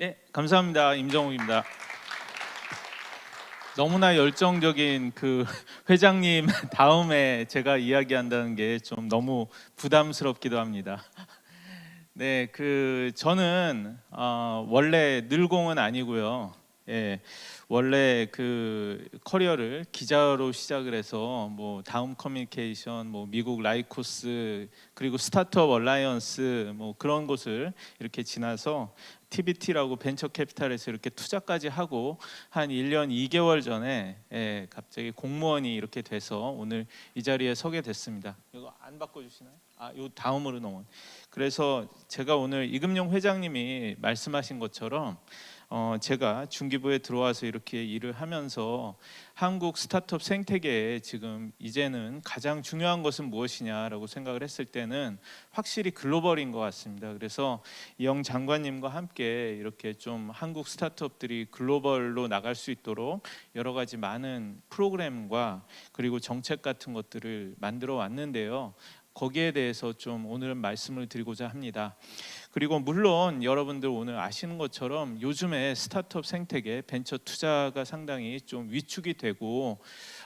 네, 감사합니다. 임정욱입니다. 너무나 열정적인 그 회장님 다음에 제가 이야기한다는 게 좀 너무 부담스럽기도 합니다. 네, 저는 원래 늘공은 아니고요. 예, 원래 그 커리어를 기자로 시작을 해서 뭐 다음 커뮤니케이션, 뭐 미국 라이코스, 그리고 스타트업 얼라이언스 뭐 그런 곳을 이렇게 지나서 TBT라고 벤처 캐피탈에서 이렇게 투자까지 하고 한 1년 2개월 전에 갑자기 공무원이 이렇게 돼서 오늘 이 자리에 서게 됐습니다. 이거 안 바꿔주시나요? 요 다음으로 넘어. 그래서 제가 오늘 이금용 회장님이 말씀하신 것처럼 제가 중기부에 들어와서 이렇게 일을 하면서 한국 스타트업 생태계에 지금 이제는 가장 중요한 것은 무엇이냐라고 생각을 했을 때는 확실히 글로벌인 것 같습니다. 그래서 이영 장관님과 함께 이렇게 좀 한국 스타트업들이 글로벌로 나갈 수 있도록 여러 가지 많은 프로그램과 그리고 정책 같은 것들을 만들어 왔는데요. 거기에 대해서 좀 오늘은 말씀을 드리고자 합니다. 그리고 물론 여러분들 오늘 아시는 것처럼 요즘에 스타트업 생태계 벤처 투자가 상당히 좀 위축이 되고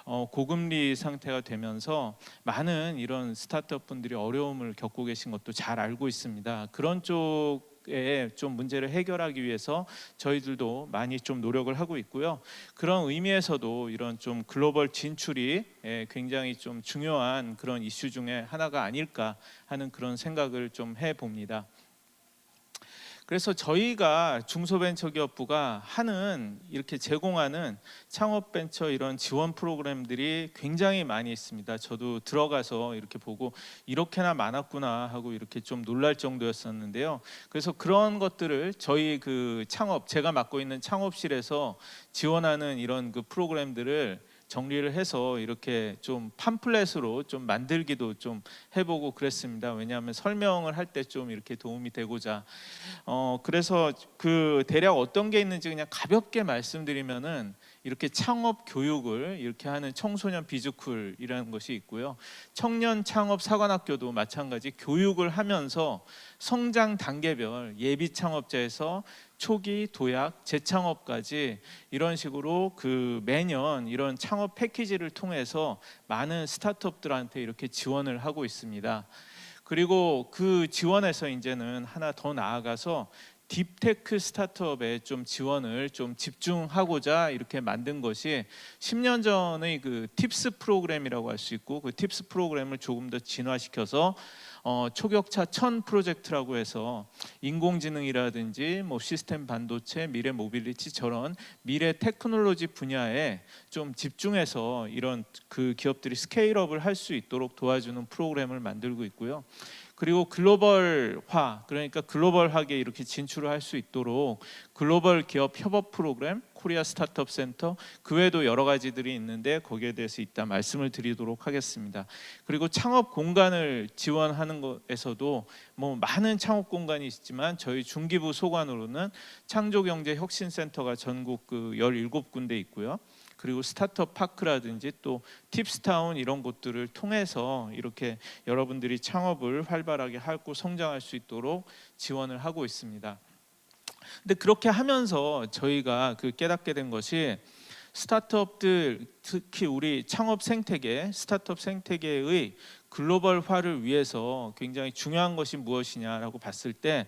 고금리 상태가 되면서 많은 이런 스타트업 분들이 어려움을 겪고 계신 것도 잘 알고 있습니다. 그런 쪽에 좀 문제를 해결하기 위해서 저희들도 많이 좀 노력을 하고 있고요. 그런 의미에서도 이런 좀 글로벌 진출이 굉장히 좀 중요한 그런 이슈 중에 하나가 아닐까 하는 그런 생각을 좀 해봅니다. 그래서 저희가 중소벤처기업부가 하는 이렇게 제공하는 창업벤처 이런 지원 프로그램들이 굉장히 많이 있습니다. 저도 들어가서 이렇게 보고 이렇게나 많았구나 하고 이렇게 좀 놀랄 정도였었는데요. 그래서 그런 것들을 저희 그 제가 맡고 있는 창업실에서 지원하는 이런 그 프로그램들을 정리를 해서 이렇게 좀 팜플렛으로 좀 만들기도 좀 해보고 그랬습니다. 왜냐하면 설명을 할 때 좀 이렇게 도움이 되고자. 그래서 그 대략 어떤 게 있는지 그냥 가볍게 말씀드리면은 이렇게 창업 교육을 이렇게 하는 청소년 비즈쿨이라는 것이 있고요. 청년 창업 사관학교도 마찬가지 교육을 하면서 성장 단계별 예비 창업자에서 초기 도약 재창업까지 이런 식으로 그 매년 이런 창업 패키지를 통해서 많은 스타트업들한테 이렇게 지원을 하고 있습니다. 그리고 그 지원에서 이제는 하나 더 나아가서 딥테크 스타트업에 좀 지원을 좀 집중하고자 이렇게 만든 것이 10년 전의 그 팁스 프로그램이라고 할 수 있고, 그 팁스 프로그램을 조금 더 진화시켜서 초격차 1000 프로젝트라고 해서 인공지능이라든지 뭐 시스템 반도체, 미래 모빌리티 저런 미래 테크놀로지 분야에 좀 집중해서 이런 그 기업들이 스케일업을 할 수 있도록 도와주는 프로그램을 만들고 있고요. 그리고 글로벌화, 그러니까 글로벌하게 이렇게 진출을 할 수 있도록 글로벌 기업 협업 프로그램, 코리아 스타트업 센터, 그 외에도 여러 가지들이 있는데 거기에 대해서 이따 말씀을 드리도록 하겠습니다. 그리고 창업 공간을 지원하는 것에서도 뭐 많은 창업 공간이 있지만 저희 중기부 소관으로는 창조경제혁신센터가 전국 그 17군데 있고요. 그리고 스타트업 파크라든지 또 팁스타운 이런 곳들을 통해서 이렇게 여러분들이 창업을 활발하게 하고 성장할 수 있도록 지원을 하고 있습니다. 근데 그렇게 하면서 저희가 그 깨닫게 된 것이 스타트업들, 특히 우리 창업 생태계, 스타트업 생태계의 글로벌화를 위해서 굉장히 중요한 것이 무엇이냐라고 봤을 때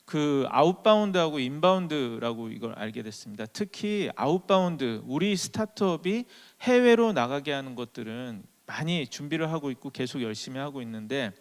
그 아웃바운드하고 인바운드라고 이걸 알게 됐습니다. 특히 아웃바운드, 우리 스타트업이 해외로 나가게 하는 것들은 많이 준비를 하고 있고 계속 열심히 하고 있는데,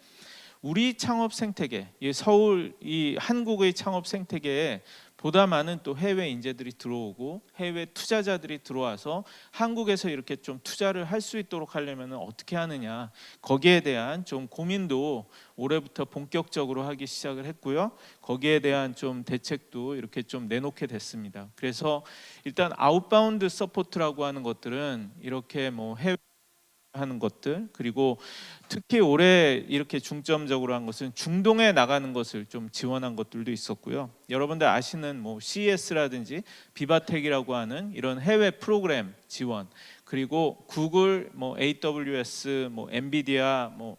우리 창업 생태계, 이 서울, 이 한국의 창업 생태계에 보다 많은 또 해외 인재들이 들어오고 해외 투자자들이 들어와서 한국에서 이렇게 좀 투자를 할 수 있도록 하려면 어떻게 하느냐, 거기에 대한 좀 고민도 올해부터 본격적으로 하기 시작을 했고요. 거기에 대한 좀 대책도 이렇게 좀 내놓게 됐습니다. 그래서 일단 아웃바운드 서포트라고 하는 것들은 이렇게 뭐 해외 하는 것들, 그리고 특히 올해 이렇게 중점적으로 한 것은 중동에 나가는 것을 좀 지원한 것들도 있었고요. 여러분들 아시는 뭐 CES라든지 비바텍이라고 하는 이런 해외 프로그램 지원, 그리고 구글, 뭐 AWS, 뭐 엔비디아, 뭐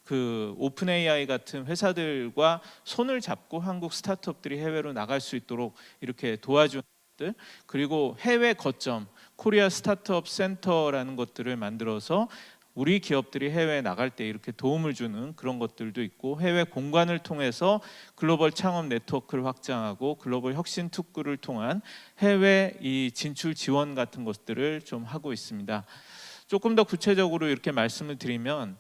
그 오픈 AI 같은 회사들과 손을 잡고 한국 스타트업들이 해외로 나갈 수 있도록 이렇게 도와주는 것들, 그리고 해외 거점 코리아 스타트업 센터라는 것들을 만들어서 우리 기업들이 해외에 나갈 때 이렇게 도움을 주는 그런 것들도 있고, 해외 공간을 통해서 글로벌 창업 네트워크를 확장하고 글로벌 혁신 특구를 통한 해외 이 진출 지원 같은 것들을 좀 하고 있습니다. 조금 더 구체적으로 이렇게 말씀을 드리면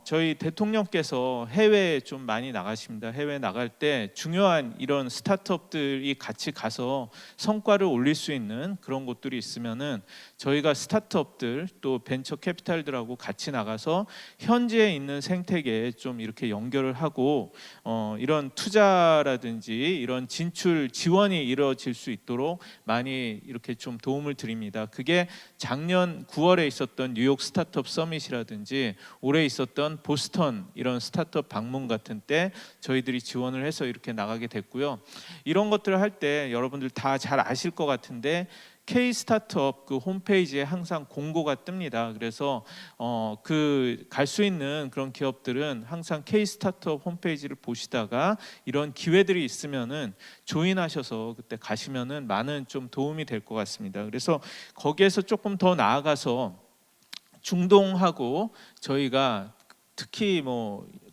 저희 대통령께서 해외에 좀 많이 나가십니다. 해외 나갈 때 중요한 이런 스타트업들이 같이 가서 성과를 올릴 수 있는 그런 곳들이 있으면은 저희가 스타트업들 또 벤처 캐피탈들하고 같이 나가서 현지에 있는 생태계에 좀 이렇게 연결을 하고 이런 투자라든지 이런 진출 지원이 이루어질 수 있도록 많이 이렇게 좀 도움을 드립니다. 그게 작년 9월에 있었던 뉴욕 스타트업 서밋이라든지 올해 있었던 보스턴 이런 스타트업 방문 같은 때 저희들이 지원을 해서 이렇게 나가게 됐고요. 이런 것들을 할 때 여러분들 다 잘 아실 것 같은데 K 스타트업 그 홈페이지에 항상 공고가 뜹니다. 그래서 그 갈 수 있는 그런 기업들은 항상 K 스타트업 홈페이지를 보시다가 이런 기회들이 있으면은 조인하셔서 그때 가시면은 많은 좀 도움이 될 것 같습니다. 그래서 거기에서 조금 더 나아가서 중동하고 저희가 특히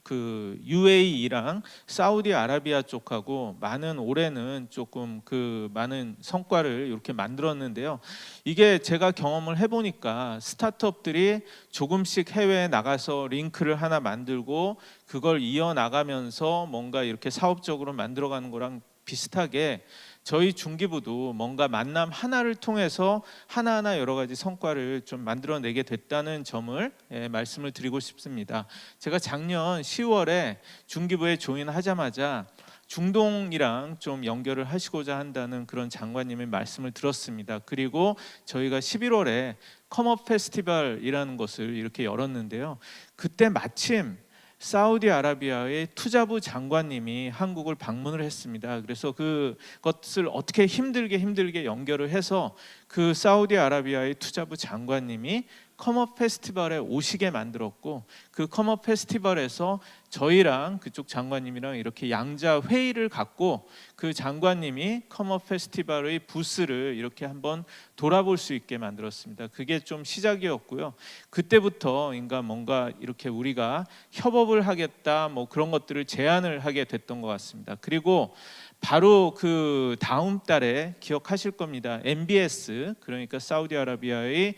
그 UAE랑 사우디아라비아 쪽하고 많은 올해는 조금 그 많은 성과를 이렇게 만들었는데요. 이게 제가 경험을 해보니까 스타트업들이 조금씩 해외에 나가서 링크를 하나 만들고 그걸 이어나가면서 뭔가 이렇게 사업적으로 만들어가는 거랑 비슷하게 저희 중기부도 뭔가 만남 하나를 통해서 하나하나 여러 가지 성과를 좀 만들어내게 됐다는 점을 말씀을 드리고 싶습니다. 제가 작년 10월에 중기부에 조인하자마자 중동이랑 좀 연결을 하시고자 한다는 그런 장관님의 말씀을 들었습니다. 그리고 저희가 11월에 컴업 페스티벌이라는 것을 이렇게 열었는데요. 그때 마침 사우디아라비아의 투자부 장관님이 한국을 방문을 했습니다. 그래서 그것을 어떻게 힘들게 연결을 해서 그 사우디아라비아의 투자부 장관님이 컴업 페스티벌에 오시게 만들었고, 그 컴업 페스티벌에서 저희랑 그쪽 장관님이랑 이렇게 양자 회의를 갖고 그 장관님이 컴업 페스티벌의 부스를 이렇게 한번 돌아볼 수 있게 만들었습니다. 그게 좀 시작이었고요. 그때부터 뭔가 이렇게 우리가 협업을 하겠다 그런 것들을 제안을 하게 됐던 것 같습니다. 그리고 바로 그 다음 달에 기억하실 겁니다. MBS, 그러니까 사우디아라비아의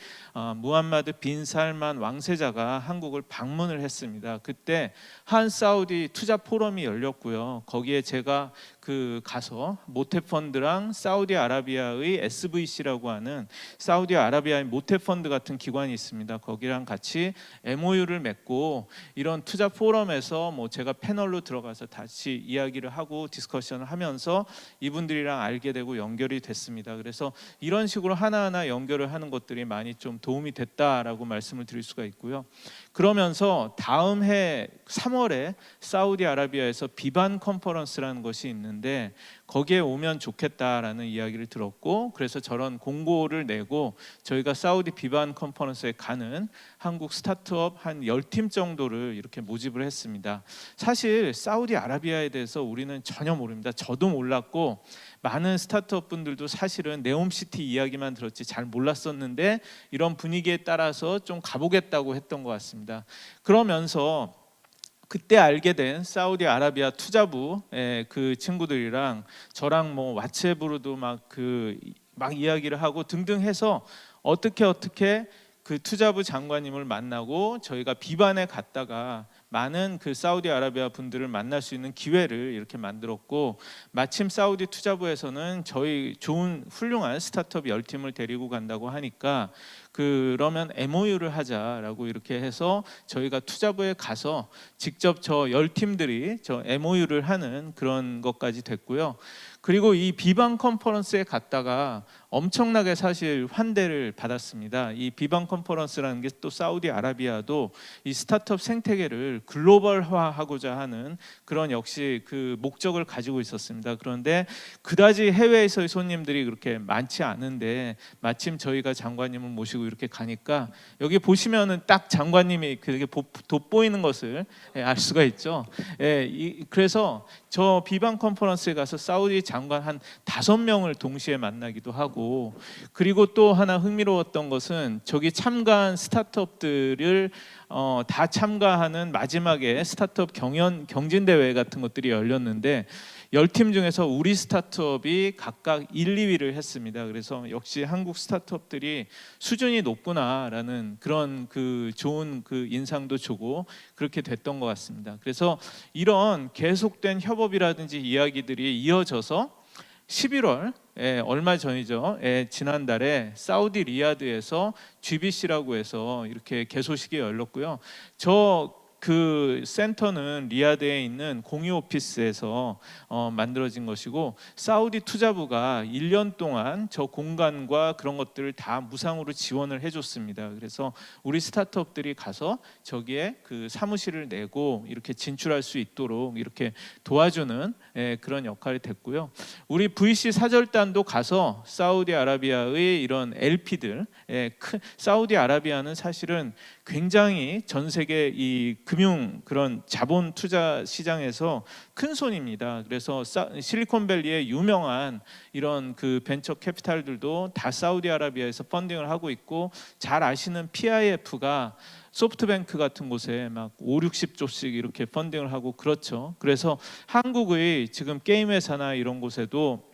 무함마드 빈 살만 왕세자가 한국을 방문을 했습니다. 그때 한 사우디 투자 포럼이 열렸고요. 거기에 제가 가서 모태펀드랑 사우디아라비아의 SVC라고 하는 사우디아라비아의 모태펀드 같은 기관이 있습니다. 거기랑 같이 MOU를 맺고 이런 투자 포럼에서 제가 패널로 들어가서 다시 이야기를 하고 디스커션을 하면서 이분들이랑 알게 되고 연결이 됐습니다. 그래서 이런 식으로 하나하나 연결을 하는 것들이 많이 좀 도움이 됐다라고 말씀을 드릴 수가 있고요. 그러면서 다음 해 3월에 사우디아라비아에서 비반 컨퍼런스라는 것이 있는데 거기에 오면 좋겠다라는 이야기를 들었고, 그래서 저런 공고를 내고 저희가 사우디 비반 컨퍼런스에 가는 한국 스타트업 한 10팀 정도를 이렇게 모집을 했습니다. 사실 사우디아라비아에 대해서 우리는 전혀 모릅니다. 저도 몰랐고 많은 스타트업 분들도 사실은 네옴시티 이야기만 들었지 잘 몰랐었는데 이런 분위기에 따라서 좀 가보겠다고 했던 것 같습니다. 그러면서 그때 알게 된 사우디아라비아 투자부의 그 친구들이랑 저랑 왓츠앱으로도 막 이야기를 하고 등등 해서 어떻게 그 투자부 장관님을 만나고 저희가 비반에 갔다가 많은 그 사우디아라비아 분들을 만날 수 있는 기회를 이렇게 만들었고, 마침 사우디 투자부에서는 저희 좋은 훌륭한 스타트업 10팀을 데리고 간다고 하니까 그러면 MOU를 하자라고 이렇게 해서 저희가 투자부에 가서 직접 저 10팀들이 저 MOU를 하는 그런 것까지 됐고요. 그리고 이 비방 컨퍼런스에 갔다가 엄청나게 사실 환대를 받았습니다. 이 비방 컨퍼런스라는 게 또 사우디아라비아도 이 스타트업 생태계를 글로벌화하고자 하는 그런 역시 그 목적을 가지고 있었습니다. 그런데 그다지 해외에서의 손님들이 그렇게 많지 않은데 마침 저희가 장관님을 모시고 이렇게 가니까 여기 보시면은 딱 장관님이 그렇게 돋보이는 것을 알 수가 있죠. 그래서 저 비방 컨퍼런스에 가서 사우디 장관 한 5명을 동시에 만나기도 하고, 그리고 또 하나 흥미로웠던 것은 저기 참가한 스타트업들을 다 참가하는 마지막에 스타트업 경진 대회 같은 것들이 열렸는데 10팀 중에서 우리 스타트업이 각각 1, 2위를 했습니다. 그래서 역시 한국 스타트업들이 수준이 높구나라는 그런 그 좋은 그 인상도 주고 그렇게 됐던 것 같습니다. 그래서 이런 계속된 협업이라든지 이야기들이 이어져서 11월 얼마 전이죠. 지난달에 사우디 리야드에서 GBC라고 해서 이렇게 개소식이 열렸고요. 그 센터는 리야드에 있는 공유 오피스에서 만들어진 것이고, 사우디 투자부가 1년 동안 저 공간과 그런 것들을 다 무상으로 지원을 해줬습니다. 그래서 우리 스타트업들이 가서 저기에 그 사무실을 내고 이렇게 진출할 수 있도록 이렇게 도와주는 그런 역할이 됐고요. 우리 VC 사절단도 가서 사우디아라비아의 이런 LP들, 사우디아라비아는 사실은 굉장히 전 세계 이 금융 그런 자본 투자 시장에서 큰 손입니다. 그래서 실리콘밸리의 유명한 이런 그 벤처 캐피탈들도 다 사우디아라비아에서 펀딩을 하고 있고, 잘 아시는 PIF가 소프트뱅크 같은 곳에 막 5, 60조씩 이렇게 펀딩을 하고 그렇죠. 그래서 한국의 지금 게임 회사나 이런 곳에도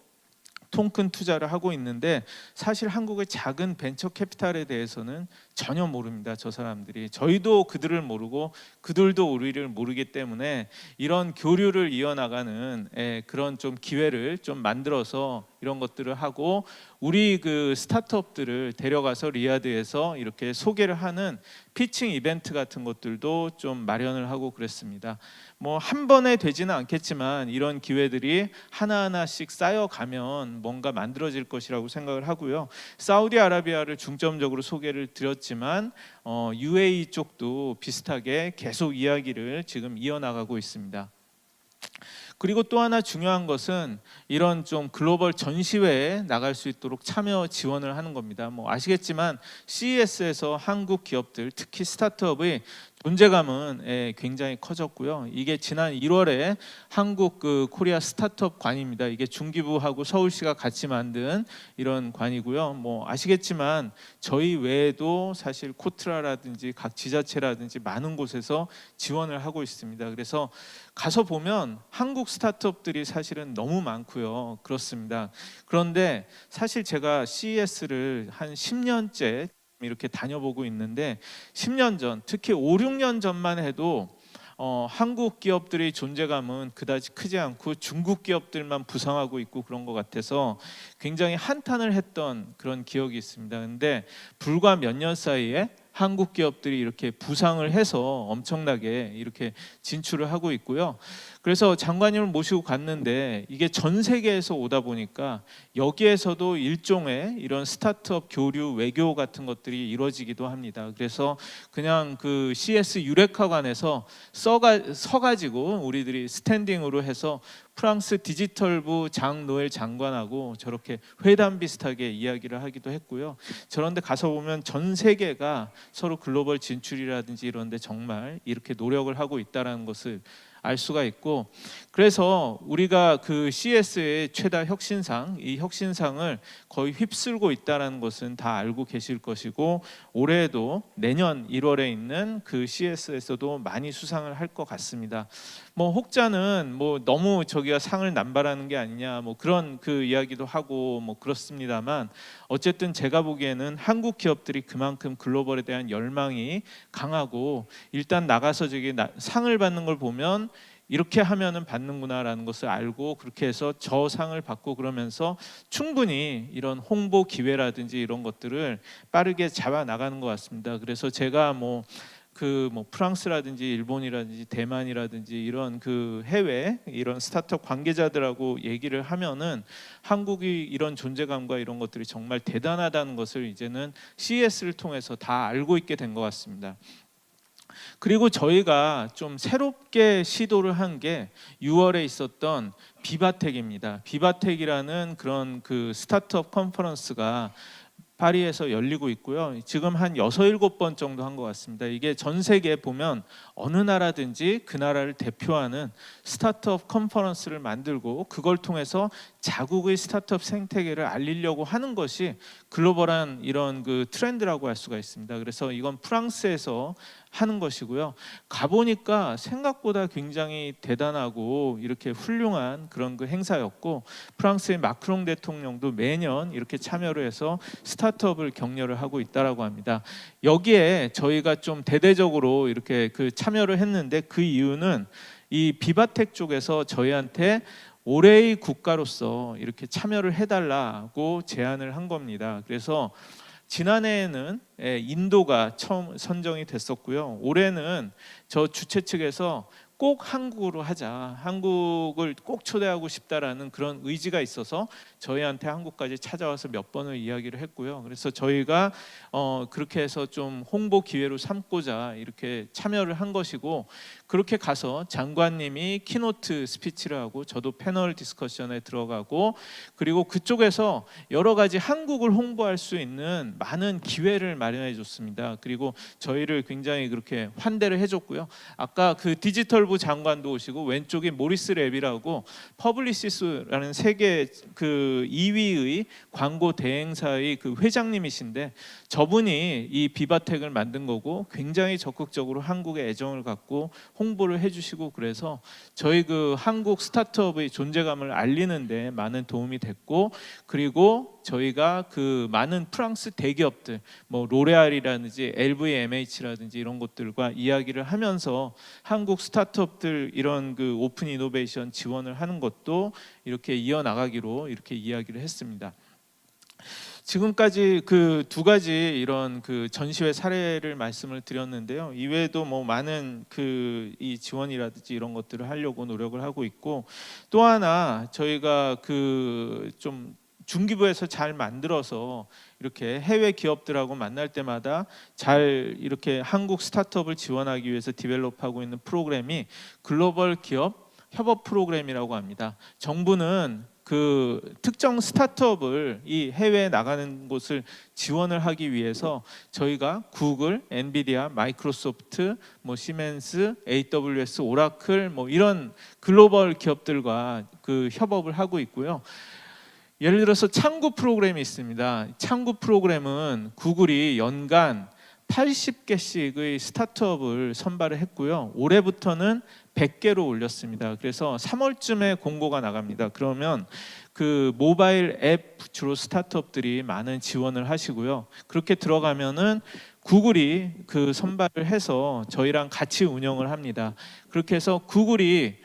통큰 투자를 하고 있는데, 사실 한국의 작은 벤처 캐피탈에 대해서는 전혀 모릅니다. 저 사람들이. 저희도 그들을 모르고 그들도 우리를 모르기 때문에 이런 교류를 이어나가는 그런 좀 기회를 좀 만들어서 이런 것들을 하고, 우리 그 스타트업들을 데려가서 리야드에서 이렇게 소개를 하는 피칭 이벤트 같은 것들도 좀 마련을 하고 그랬습니다. 뭐 한 번에 되지는 않겠지만 이런 기회들이 하나하나씩 쌓여가면 뭔가 만들어질 것이라고 생각을 하고요. 사우디아라비아를 중점적으로 소개를 드렸지만 UAE 쪽도 비슷하게 계속 이야기를 지금 이어나가고 있습니다. 그리고 또 하나 중요한 것은 이런 좀 글로벌 전시회에 나갈 수 있도록 참여 지원을 하는 겁니다. 뭐 아시겠지만 CES에서 한국 기업들, 특히 스타트업의 존재감은 굉장히 커졌고요. 이게 지난 1월에 한국 그 코리아 스타트업 관입니다. 이게 중기부하고 서울시가 같이 만든 이런 관이고요. 뭐 아시겠지만 저희 외에도 사실 코트라라든지 각 지자체라든지 많은 곳에서 지원을 하고 있습니다. 그래서 가서 보면 한국 스타트업들이 사실은 너무 많고요. 그렇습니다. 그런데 사실 제가 CES를 한 10년째 이렇게 다녀보고 있는데, 10년 전, 특히 5, 6년 전만 해도 한국 기업들의 존재감은 그다지 크지 않고 중국 기업들만 부상하고 있고 그런 것 같아서 굉장히 한탄을 했던 그런 기억이 있습니다. 근데 불과 몇 년 사이에 한국 기업들이 이렇게 부상을 해서 엄청나게 이렇게 진출을 하고 있고요. 그래서 장관님을 모시고 갔는데 이게 전 세계에서 오다 보니까 여기에서도 일종의 이런 스타트업 교류 외교 같은 것들이 이루어지기도 합니다. 그래서 그냥 그 CS 유레카관에서 서가지고 우리들이 스탠딩으로 해서 프랑스 디지털부 장 노엘 장관하고 저렇게 회담 비슷하게 이야기를 하기도 했고요. 저런데 가서 보면 전 세계가 서로 글로벌 진출이라든지 이런데 정말 이렇게 노력을 하고 있다는 것을 알 수가 있고, 그래서 우리가 그 CS의 최다 혁신상, 이 혁신상을 거의 휩쓸고 있다는 것은 다 알고 계실 것이고, 올해도 내년 1월에 있는 그 CS에서도 많이 수상을 할 것 같습니다. 뭐 혹자는 뭐 너무 저기가 상을 남발하는 게 아니냐 뭐 그런 그 이야기도 하고 뭐 그렇습니다만, 어쨌든 제가 보기에는 한국 기업들이 그만큼 글로벌에 대한 열망이 강하고, 일단 나가서 저기 상을 받는 걸 보면 이렇게 하면은 받는구나라는 것을 알고 그렇게 해서 저 상을 받고, 그러면서 충분히 이런 홍보 기회라든지 이런 것들을 빠르게 잡아 나가는 것 같습니다. 그래서 제가 뭐 프랑스라든지 일본이라든지 대만이라든지 이런 그 해외 이런 스타트업 관계자들하고 얘기를 하면은 한국이 이런 존재감과 이런 것들이 정말 대단하다는 것을 이제는 CES를 통해서 다 알고 있게 된 것 같습니다. 그리고 저희가 좀 새롭게 시도를 한 게 6월에 있었던 비바텍입니다. 비바텍이라는 그런 그 스타트업 컨퍼런스가 파리에서 열리고 있고요. 지금 한 6, 7번 정도 한 것 같습니다. 이게 전 세계에 보면 어느 나라든지 그 나라를 대표하는 스타트업 컨퍼런스를 만들고 그걸 통해서 자국의 스타트업 생태계를 알리려고 하는 것이 글로벌한 이런 그 트렌드라고 할 수가 있습니다. 그래서 이건 프랑스에서 하는 것이고요. 가보니까 생각보다 굉장히 대단하고 이렇게 훌륭한 그런 그 행사였고, 프랑스의 마크롱 대통령도 매년 이렇게 참여를 해서 스타트업을 격려를 하고 있다라고 합니다. 여기에 저희가 좀 대대적으로 이렇게 그 참여를 했는데, 그 이유는 이 비바텍 쪽에서 저희한테 올해의 국가로서 이렇게 참여를 해달라고 제안을 한 겁니다. 그래서 지난해에는 인도가 처음 선정이 됐었고요. 올해는 저 주최 측에서 꼭 한국으로 하자, 한국을 꼭 초대하고 싶다라는 그런 의지가 있어서 저희한테 한국까지 찾아와서 몇 번을 이야기를 했고요. 그래서 저희가 그렇게 해서 좀 홍보 기회로 삼고자 이렇게 참여를 한 것이고, 그렇게 가서 장관님이 키노트 스피치를 하고 저도 패널 디스커션에 들어가고, 그리고 그쪽에서 여러 가지 한국을 홍보할 수 있는 많은 기회를 마련해 줬습니다. 그리고 저희를 굉장히 그렇게 환대를 해줬고요. 아까 그 디지털부 장관도 오시고, 왼쪽에 모리스 랩이라고 퍼블리시스라는 세계 그 2위의 광고 대행사의 그 회장님이신데, 저분이 이 비바텍을 만든 거고 굉장히 적극적으로 한국에 애정을 갖고 홍보를 해주시고, 그래서 저희 그 한국 스타트업의 존재감을 알리는데 많은 도움이 됐고, 그리고 저희가 그 많은 프랑스 대기업들, 뭐 로레알이라든지 LVMH라든지 이런 것들과 이야기를 하면서 한국 스타트업들 이런 그 오픈 이노베이션 지원을 하는 것도 이렇게 이어나가기로 이렇게 이야기를 했습니다. 지금까지 그 두 가지 이런 그 전시회 사례를 말씀을 드렸는데요. 이외에도 뭐 많은 그 이 지원이라든지 이런 것들을 하려고 노력을 하고 있고, 또 하나 저희가 그 좀 중기부에서 잘 만들어서 이렇게 해외 기업들하고 만날 때마다 잘 이렇게 한국 스타트업을 지원하기 위해서 디벨롭하고 있는 프로그램이 글로벌 기업 협업 프로그램이라고 합니다. 정부는 그 특정 스타트업을 이 해외에 나가는 곳을 지원을 하기 위해서 저희가 구글, 엔비디아, 마이크로소프트, 뭐 시멘스, AWS, 오라클 뭐 이런 글로벌 기업들과 그 협업을 하고 있고요. 예를 들어서 창구 프로그램이 있습니다. 창구 프로그램은 구글이 연간 80개씩의 스타트업을 선발을 했고요. 올해부터는 100개로 올렸습니다. 그래서 3월쯤에 공고가 나갑니다. 그러면 그 모바일 앱 주로 스타트업들이 많은 지원을 하시고요. 그렇게 들어가면은 구글이 그 선발을 해서 저희랑 같이 운영을 합니다. 그렇게 해서 구글이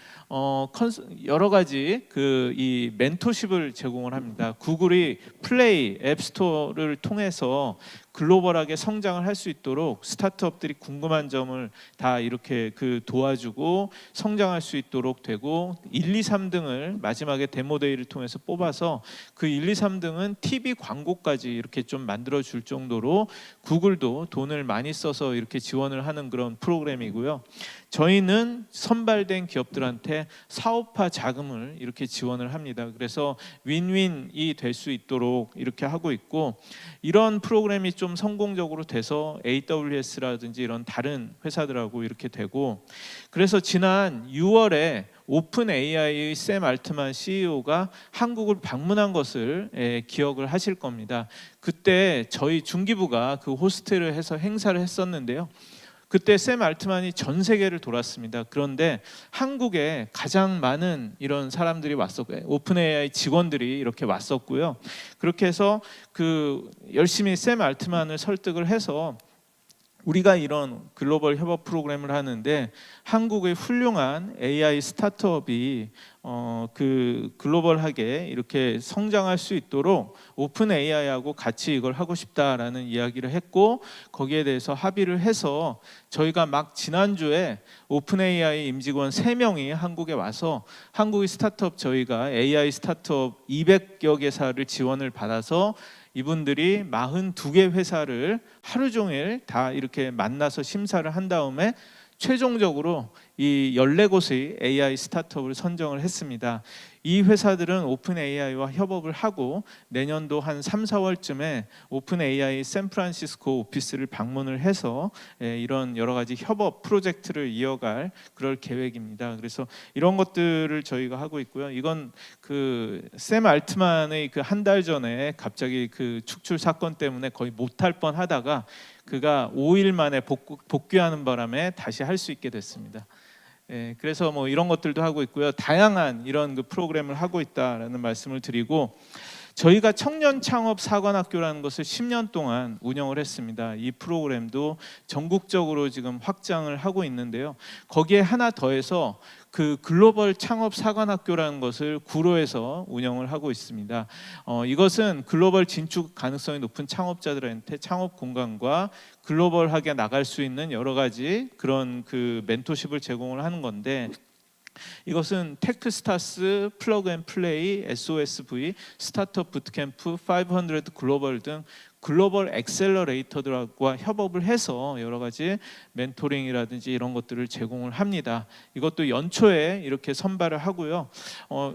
여러 가지 그 이 멘토십을 제공을 합니다. 구글이 플레이 앱스토어를 통해서 글로벌하게 성장을 할 수 있도록 스타트업들이 궁금한 점을 다 이렇게 그 도와주고 성장할 수 있도록 되고, 1, 2, 3등을 마지막에 데모데이를 통해서 뽑아서 그 1, 2, 3등은 TV 광고까지 이렇게 좀 만들어 줄 정도로 구글도 돈을 많이 써서 이렇게 지원을 하는 그런 프로그램이고요. 저희는 선발된 기업들한테 사업화 자금을 이렇게 지원을 합니다. 그래서 윈윈이 될 수 있도록 이렇게 하고 있고, 이런 프로그램이 좀 성공적으로 돼서 AWS라든지 이런 다른 회사들하고 이렇게 되고, 그래서 지난 6월에 오픈 AI의 샘 알트만 CEO가 한국을 방문한 것을 기억을 하실 겁니다. 그때 저희 중기부가 그 호스트를 해서 행사를 했었는데요. 그때 샘 알트만이 전 세계를 돌았습니다. 그런데 한국에 가장 많은 이런 사람들이 왔었고요. 오픈 AI 직원들이 이렇게 왔었고요. 그렇게 해서 그 열심히 샘 알트만을 설득을 해서 우리가 이런 글로벌 협업 프로그램을 하는데 한국의 훌륭한 AI 스타트업이 그 글로벌하게 이렇게 성장할 수 있도록 오픈 AI하고 같이 이걸 하고 싶다라는 이야기를 했고, 거기에 대해서 합의를 해서 저희가 막 지난주에 오픈 AI 임직원 3명이 한국에 와서 한국의 스타트업, 저희가 AI 스타트업 200여 개사를 지원을 받아서 이분들이 42개 회사를 하루 종일 다 이렇게 만나서 심사를 한 다음에 최종적으로 이 14곳의 AI 스타트업을 선정을 했습니다. 이 회사들은 오픈 AI와 협업을 하고 내년도 한 3, 4월쯤에 오픈 AI 샌프란시스코 오피스를 방문을 해서 이런 여러 가지 협업 프로젝트를 이어갈 그럴 계획입니다. 그래서 이런 것들을 저희가 하고 있고요. 이건 그 샘 알트만의 그 한 달 전에 갑자기 그 축출 사건 때문에 거의 못할 뻔하다가 그가 5일 만에 복귀하는 바람에 다시 할 수 있게 됐습니다. 그래서 뭐 이런 것들도 하고 있고요. 다양한 이런 그 프로그램을 하고 있다라는 말씀을 드리고, 저희가 청년 창업 사관학교라는 것을 10년 동안 운영을 했습니다. 이 프로그램도 전국적으로 지금 확장을 하고 있는데요. 거기에 하나 더해서 그 글로벌 창업 사관학교라는 것을 구로에서 운영을 하고 있습니다. 이것은 글로벌 진출 가능성이 높은 창업자들한테 창업 공간과 글로벌하게 나갈 수 있는 여러 가지 그런 그 멘토십을 제공을 하는 건데, 이것은 테크스타스, 플러그앤플레이, SOSV, 스타트업 부트캠프, 500 글로벌 등 글로벌 엑셀러레이터들과 협업을 해서 여러 가지 멘토링이라든지 이런 것들을 제공을 합니다. 이것도 연초에 이렇게 선발을 하고요.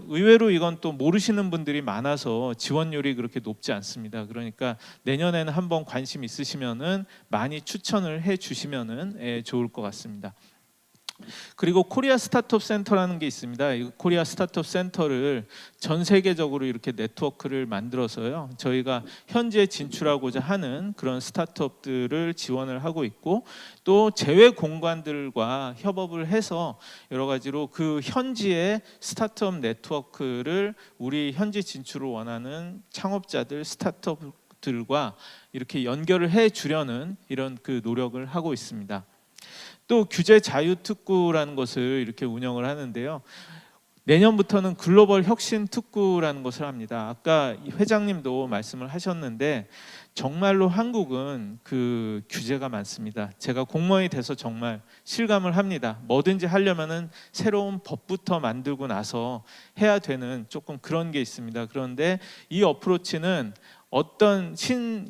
의외로 이건 또 모르시는 분들이 많아서 지원율이 그렇게 높지 않습니다. 그러니까 내년에는 한번 관심 있으시면은 많이 추천을 해 주시면은 좋을 것 같습니다. 그리고 코리아 스타트업 센터라는 게 있습니다. 이 코리아 스타트업 센터를 전 세계적으로 이렇게 네트워크를 만들어서요, 저희가 현지에 진출하고자 하는 그런 스타트업들을 지원을 하고 있고, 또 제외 공간들과 협업을 해서 여러 가지로 그 현지의 스타트업 네트워크를 우리 현지 진출을 원하는 창업자들, 스타트업들과 이렇게 연결을 해 주려는 이런 그 노력을 하고 있습니다. 또 규제 자유 특구라는 것을 이렇게 운영을 하는데요. 내년부터는 글로벌 혁신 특구라는 것을 합니다. 아까 회장님도 말씀을 하셨는데 정말로 한국은 그 규제가 많습니다. 제가 공무원이 돼서 정말 실감을 합니다. 뭐든지 하려면은 새로운 법부터 만들고 나서 해야 되는 조금 그런 게 있습니다. 그런데 이 어프로치는 어떤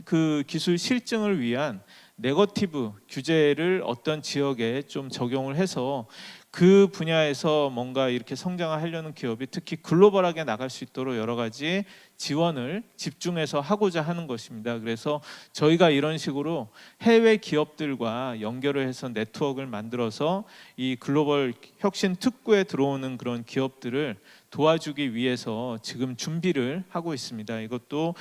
그 기술 실증을 위한 네거티브 규제를 어떤 지역에 좀 적용을 해서 그 분야에서 뭔가 이렇게 성장을 하려는 기업이 특히 글로벌하게 나갈 수 있도록 여러 가지 지원을 집중해서 하고자 하는 것입니다. 그래서 저희가 이런 식으로 해외 기업들과 연결을 해서 네트워크를 만들어서 이 글로벌 혁신 특구에 들어오는 그런 기업들을 도와주기 위해서 지금 준비를 하고 있습니다. 이것도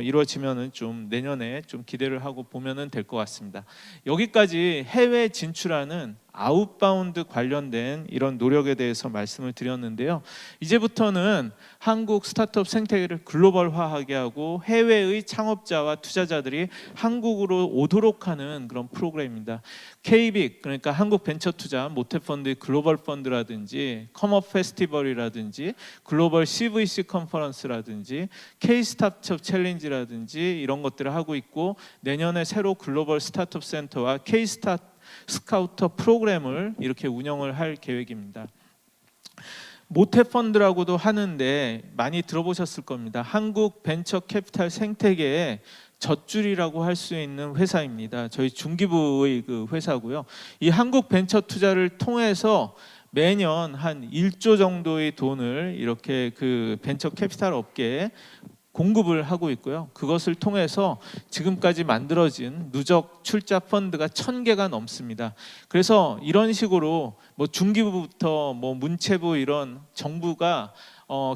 이루어지면은 좀 내년에 좀 기대를 하고 보면은 될 것 같습니다. 여기까지 해외 진출하는 아웃바운드 관련된 이런 노력에 대해서 말씀을 드렸는데요. 이제부터는 한국 스타트업 생태계를 글로벌화하게 하고 해외의 창업자와 투자자들이 한국으로 오도록 하는 그런 프로그램입니다. KBIC, 그러니까 한국벤처투자 모태펀드의 글로벌 펀드라든지 컴업 페스티벌이라든지 글로벌 CVC 컨퍼런스라든지 K-스타트업 챌린지라든지 이런 것들을 하고 있고, 내년에 새로 글로벌 스타트업 센터와 K-스카우터 프로그램을 이렇게 운영을 할 계획입니다. 모태펀드라고도 하는데 많이 들어보셨을 겁니다. 한국 벤처 캐피탈 생태계의 젖줄이라고 할 수 있는 회사입니다. 저희 중기부의 그 회사고요. 이 한국 벤처 투자를 통해서 매년 한 1조 정도의 돈을 이렇게 그 벤처 캐피탈 업계에 공급을 하고 있고요. 그것을 통해서 지금까지 만들어진 누적 출자 펀드가 1000개가 넘습니다. 그래서 이런 식으로 뭐 중기부부터 뭐 문체부 이런 정부가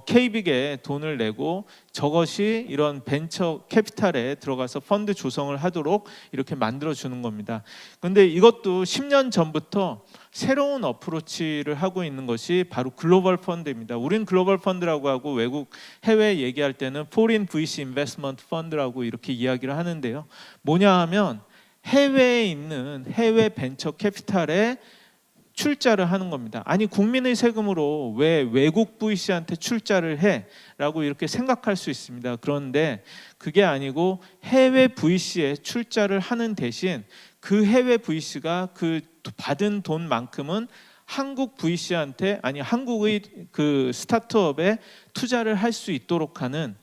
KBIC에 돈을 내고 저것이 이런 벤처 캐피탈에 들어가서 펀드 조성을 하도록 이렇게 만들어 주는 겁니다. 그런데 이것도 10년 전부터 새로운 어프로치를 하고 있는 것이 바로 글로벌 펀드입니다. 우린 글로벌 펀드라고 하고 외국 해외 얘기할 때는 Foreign VC Investment Fund라고 이렇게 이야기를 하는데요. 뭐냐 하면 해외에 있는 해외 벤처 캐피탈에 출자를 하는 겁니다. 아니 국민의 세금으로 왜 외국 VC한테 출자를 해? 라고 이렇게 생각할 수 있습니다. 그런데 그게 아니고 해외 VC에 출자를 하는 대신 그 해외 VC가 그 받은 돈만큼은 한국 VC한테, 아니 한국의 그 스타트업에 투자를 할 수 있도록 하는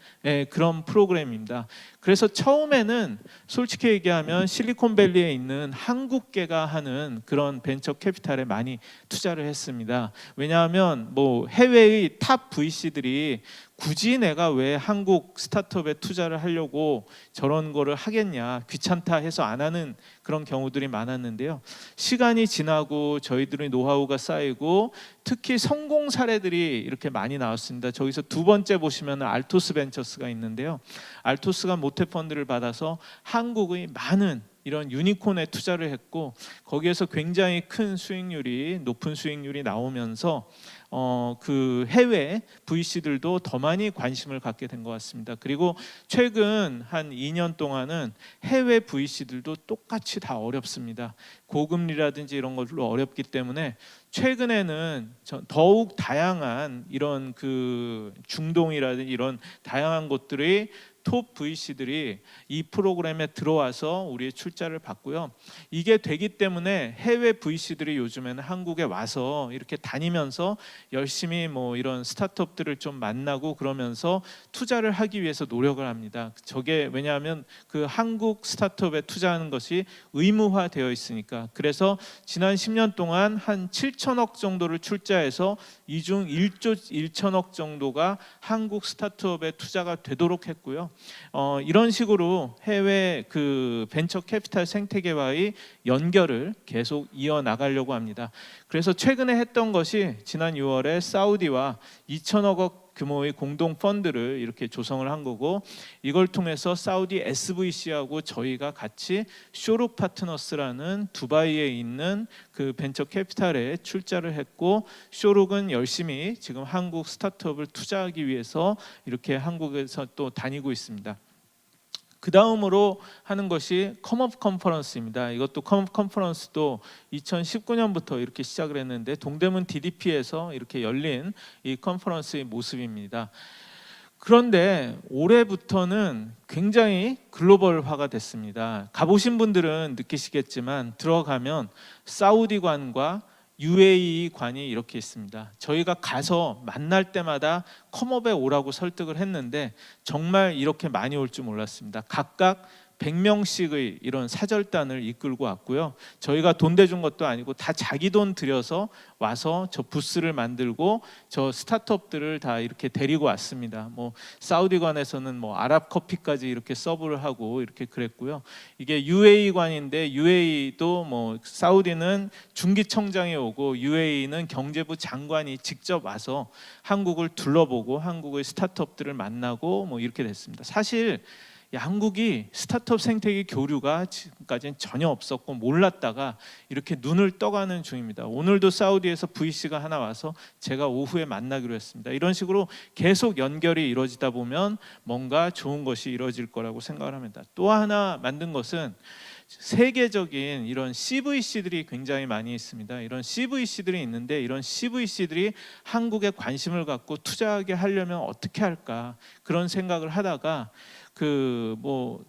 그런 프로그램입니다. 그래서 처음에는 솔직히 얘기하면 실리콘밸리에 있는 한국계가 하는 그런 벤처 캐피탈에 많이 투자를 했습니다. 왜냐하면 뭐 해외의 탑 VC들이 굳이 내가 왜 한국 스타트업에 투자를 하려고 저런 거를 하겠냐, 귀찮다 해서 안 하는 그런 경우들이 많았는데요. 시간이 지나고 저희들의 노하우가 쌓이고 특히 성공 사례들이 이렇게 많이 나왔습니다. 저기서 두 번째 보시면 알토스 벤처스가 있는데요. 알토스가 모태 펀드를 받아서 한국의 많은 이런 유니콘에 투자를 했고 거기에서 굉장히 큰 수익률이 높은 수익률이 나오면서 그 해외 VC들도 더 많이 관심을 갖게 된 것 같습니다. 그리고 최근 한 2년 동안은 해외 VC들도 똑같이 다 어렵습니다. 고금리라든지 이런 걸로 어렵기 때문에 최근에는 더욱 다양한 이런 그 중동이라든지 이런 다양한 곳들이 톱 VC들이 이 프로그램에 들어와서 우리의 출자를 받고요. 이게 되기 때문에 해외 VC들이 요즘에는 한국에 와서 이렇게 다니면서 열심히 뭐 이런 스타트업들을 좀 만나고 그러면서 투자를 하기 위해서 노력을 합니다. 저게 왜냐하면 그 한국 스타트업에 투자하는 것이 의무화되어 있으니까. 그래서 지난 10년 동안 한 7천억 정도를 출자해서 이 중 1조 1천억 정도가 한국 스타트업에 투자가 되도록 했고요. 이런 식으로 해외 그 벤처 캐피탈 생태계와의 연결을 계속 이어나가려고 합니다. 그래서 최근에 했던 것이 지난 6월에 사우디와 2천억 원 규모의 공동 펀드를 이렇게 조성을 한 거고 이걸 통해서 사우디 SVC하고 저희가 같이 쇼룩 파트너스라는 두바이에 있는 그 벤처 캐피탈에 출자를 했고 쇼룩은 열심히 지금 한국 스타트업을 투자하기 위해서 이렇게 한국에서 또 다니고 있습니다. 그 다음으로 하는 것이 컴업 컨퍼런스입니다. 이것도 컴업 컨퍼런스도 2019년부터 이렇게 시작을 했는데 동대문 DDP에서 이렇게 열린 이 컨퍼런스의 모습입니다. 그런데 올해부터는 굉장히 글로벌화가 됐습니다. 가보신 분들은 느끼시겠지만 들어가면 사우디관과 UAE관이 이렇게 있습니다. 저희가 가서 만날 때마다 컴업에 오라고 설득을 했는데 정말 이렇게 많이 올 줄 몰랐습니다. 각각 100명씩의 이런 사절단을 이끌고 왔고요. 저희가 돈 대준 것도 아니고 다 자기 돈 들여서 와서 저 부스를 만들고 저 스타트업들을 다 이렇게 데리고 왔습니다. 뭐 사우디관에서는 뭐 아랍 커피까지 이렇게 서브를 하고 이렇게 그랬고요. 이게 UAE관인데 UAE도 뭐 사우디는 중기청장이 오고 UAE는 경제부 장관이 직접 와서 한국을 둘러보고 한국의 스타트업들을 만나고 뭐 이렇게 됐습니다. 사실 한국이 스타트업 생태계 교류가 지금까지는 전혀 없었고 몰랐다가 이렇게 눈을 떠가는 중입니다. 오늘도 사우디에서 VC가 하나 와서 제가 오후에 만나기로 했습니다. 이런 식으로 계속 연결이 이루어지다 보면 뭔가 좋은 것이 이루어질 거라고 생각을 합니다. 또 하나 만든 것은 세계적인 이런 CVC들이 굉장히 많이 있습니다. 이런 CVC들이 있는데 이런 CVC들이 한국에 관심을 갖고 투자하게 하려면 어떻게 할까 그런 생각을 하다가 그 뭐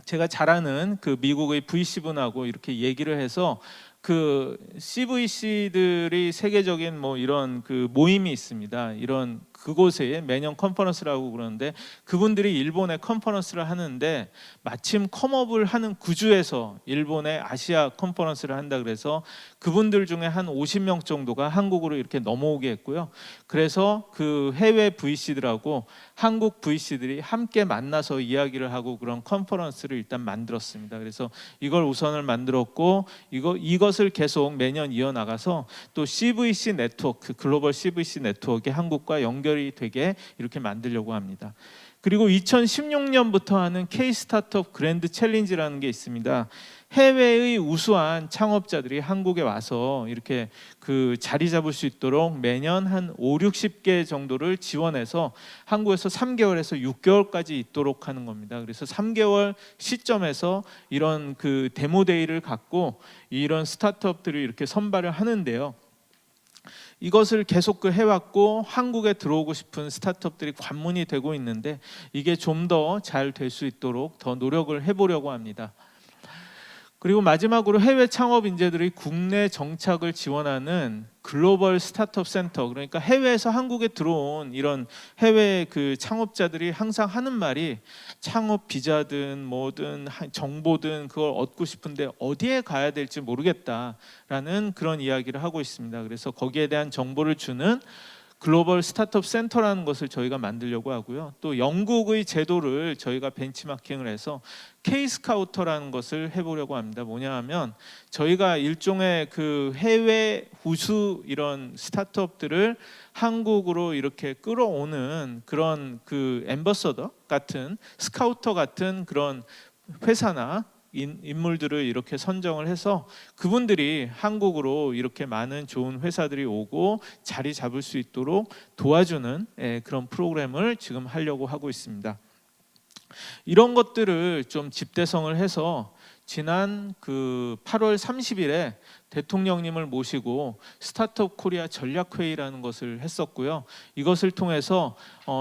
제가 잘 아는 그 미국의 VC분하고 이렇게 얘기를 해서 그 CVC들이 세계적인 뭐 이런 그 모임이 있습니다. 이런 그곳에 매년 컨퍼런스라고 그러는데 그분들이 일본에 컨퍼런스를 하는데 마침 컴업을 하는 구주에서 일본의 아시아 컨퍼런스를 한다 그래서 그분들 중에 한 50명 정도가 한국으로 이렇게 넘어오게 했고요. 그래서 그 해외 VC들하고 한국 VC들이 함께 만나서 이야기를 하고 그런 컨퍼런스를 일단 만들었습니다. 그래서 이걸 우선을 만들었고 이것을 계속 매년 이어나가서 또 CVC 네트워크, 글로벌 CVC 네트워크에 한국과 연결이 되게 이렇게 만들려고 합니다. 그리고 2016년부터 하는 K 스타트업 그랜드 챌린지라는 게 있습니다. 해외의 우수한 창업자들이 한국에 와서 이렇게 그 자리 잡을 수 있도록 매년 한 5, 60개 정도를 지원해서 한국에서 3개월에서 6개월까지 있도록 하는 겁니다. 그래서 3개월 시점에서 이런 그 데모데이를 갖고 이런 스타트업들을 이렇게 선발을 하는데요. 이것을 계속 그 해왔고 한국에 들어오고 싶은 스타트업들이 관문이 되고 있는데 이게 좀 더 잘 될 수 있도록 더 노력을 해보려고 합니다. 그리고 마지막으로 해외 창업 인재들의 국내 정착을 지원하는 글로벌 스타트업 센터, 그러니까 해외에서 한국에 들어온 이런 해외 그 창업자들이 항상 하는 말이 창업 비자든 뭐든 정보든 그걸 얻고 싶은데 어디에 가야 될지 모르겠다라는 그런 이야기를 하고 있습니다. 그래서 거기에 대한 정보를 주는 글로벌 스타트업 센터라는 것을 저희가 만들려고 하고요. 또 영국의 제도를 저희가 벤치마킹을 해서 K-스카우터라는 것을 해보려고 합니다. 뭐냐 하면 저희가 일종의 그 해외 우수 이런 스타트업들을 한국으로 이렇게 끌어오는 그런 그 앰버서더 같은 스카우터 같은 그런 회사나 인물들을 이렇게 선정을 해서 그분들이 한국으로 이렇게 많은 좋은 회사들이 오고 자리 잡을 수 있도록 도와주는 그런 프로그램을 지금 하려고 하고 있습니다. 이런 것들을 좀 집대성을 해서 지난 그 8월 30일에 대통령님을 모시고 스타트업 코리아 전략회의라는 것을 했었고요. 이것을 통해서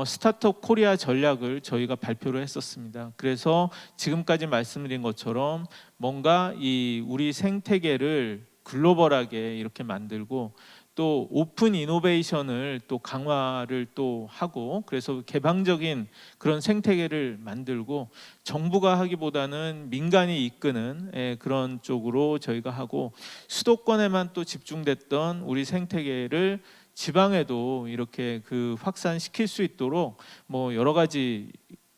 스타트업 코리아 전략을 저희가 발표를 했었습니다. 그래서 지금까지 말씀드린 것처럼 뭔가 이 우리 생태계를 글로벌하게 이렇게 만들고 또 오픈 이노베이션을 또 강화를 또 하고, 그래서 개방적인 그런 생태계를 만들고 정부가 하기보다는 민간이 이끄는 그런 쪽으로 저희가 하고, 수도권에만 또 집중됐던 우리 생태계를 지방에도 이렇게 그 확산시킬 수 있도록 뭐 여러 가지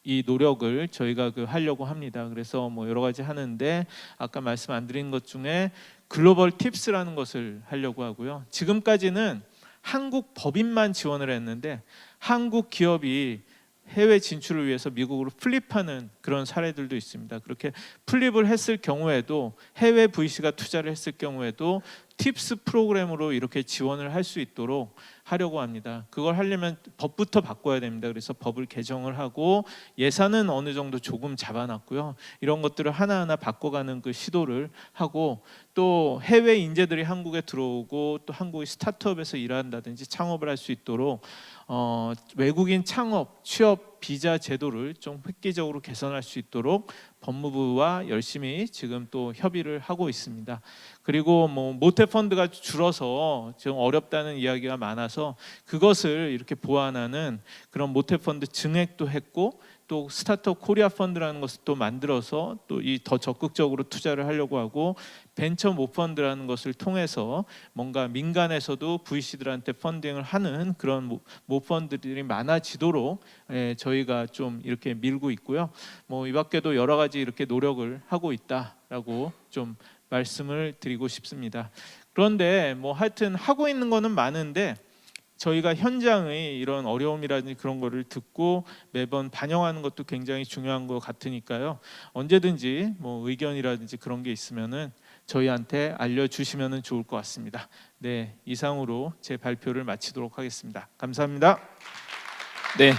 이 노력을 저희가 그 하려고 합니다. 그래서 뭐 여러 가지 하는데 아까 말씀 안 드린 것 중에 글로벌 팁스라는 것을 하려고 하고요. 지금까지는 한국 법인만 지원을 했는데 한국 기업이 해외 진출을 위해서 미국으로 플립하는 그런 사례들도 있습니다. 그렇게 플립을 했을 경우에도 해외 VC가 투자를 했을 경우에도 팁스 프로그램으로 이렇게 지원을 할 수 있도록 하려고 합니다. 그걸 하려면 법부터 바꿔야 됩니다. 그래서 법을 개정을 하고 예산은 어느 정도 조금 잡아놨고요. 이런 것들을 하나하나 바꿔가는 그 시도를 하고, 또 해외 인재들이 한국에 들어오고 또 한국의 스타트업에서 일한다든지 창업을 할 수 있도록 외국인 창업, 취업 비자 제도를 좀 획기적으로 개선할 수 있도록 법무부와 열심히 지금 또 협의를 하고 있습니다. 그리고 뭐 모태 펀드가 줄어서 좀 어렵다는 이야기가 많아서 그것을 이렇게 보완하는 그런 모태 펀드 증액도 했고, 또 스타트업 코리아 펀드라는 것을 또 만들어서 또 이 더 적극적으로 투자를 하려고 하고, 벤처 모펀드라는 것을 통해서 뭔가 민간에서도 VC들한테 펀딩을 하는 그런 모펀드들이 많아지도록 저희가 좀 이렇게 밀고 있고요. 뭐 이 밖에도 여러 가지 이렇게 노력을 하고 있다라고 좀 말씀을 드리고 싶습니다. 그런데 뭐 하여튼 하고 있는 거는 많은데 저희가 현장의 이런 어려움이라든지 그런 거를 듣고 매번 반영하는 것도 굉장히 중요한 것 같으니까요. 언제든지 뭐 의견이라든지 그런 게 있으면은 저희한테 알려주시면 좋을 것 같습니다. 네, 이상으로 제 발표를 마치도록 하겠습니다. 감사합니다. 네.